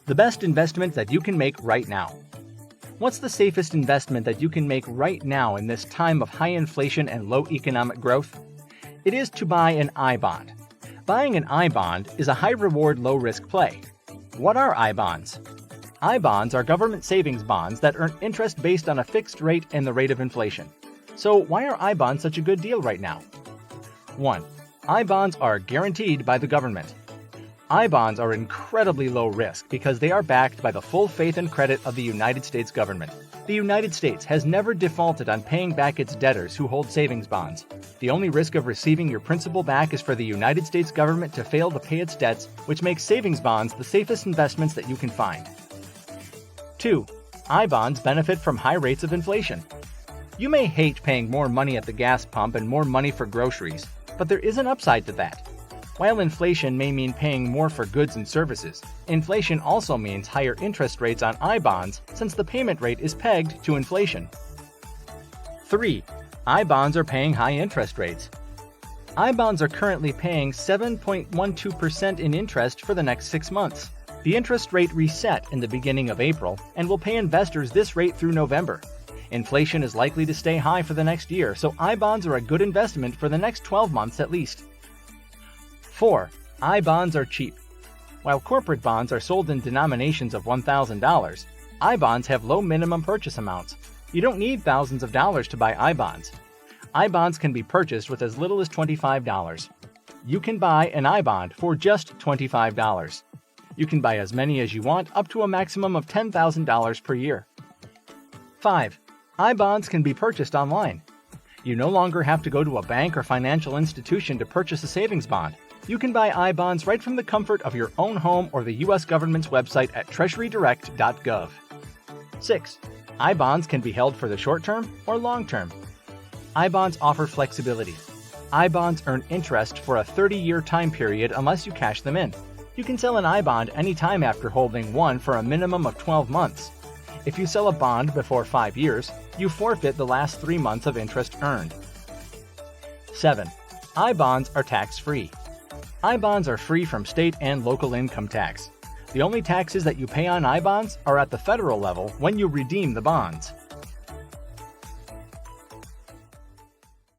The best investment that you can make right now. What's the safest investment that you can make right now in this time of high inflation and low economic growth? It is to buy an I-bond. Buying an I-bond is a high-reward, low-risk play. What are I-bonds? I-bonds are government savings bonds that earn interest based on a fixed rate and the rate of inflation. So why are I-bonds such a good deal right now? 1. I-bonds are guaranteed by the government. I-bonds are incredibly low risk because they are backed by the full faith and credit of the United States government. The United States has never defaulted on paying back its debtors who hold savings bonds. The only risk of receiving your principal back is for the United States government to fail to pay its debts, which makes savings bonds the safest investments that you can find. 2. I-bonds benefit from high rates of inflation. You may hate paying more money at the gas pump and more money for groceries, but there is an upside to that. While inflation may mean paying more for goods and services, inflation also means higher interest rates on I-bonds since the payment rate is pegged to inflation. 3. I-bonds are paying high interest rates. I-bonds are currently paying 7.12% in interest for the next 6 months. The interest rate reset in the beginning of April and will pay investors this rate through November. Inflation is likely to stay high for the next year, so I-bonds are a good investment for the next 12 months at least. 4. I-bonds are cheap. While corporate bonds are sold in denominations of $1,000, I-bonds have low minimum purchase amounts. You don't need thousands of dollars to buy I-bonds. I-bonds can be purchased with as little as $25. You can buy an I-bond for just $25. You can buy as many as you want, up to a maximum of $10,000 per year. 5. I-bonds can be purchased online. You no longer have to go to a bank or financial institution to purchase a savings bond. You can buy I-bonds right from the comfort of your own home or the U.S. government's website at treasurydirect.gov. 6. I-bonds can be held for the short term or long term. I-bonds offer flexibility. I-bonds earn interest for a 30-year time period unless you cash them in. You can sell an I-bond anytime after holding one for a minimum of 12 months. If you sell a bond before 5 years, you forfeit the last 3 months of interest earned. 7. I-bonds are tax-free. I-bonds are free from state and local income tax. The only taxes that you pay on I-bonds are at the federal level when you redeem the bonds.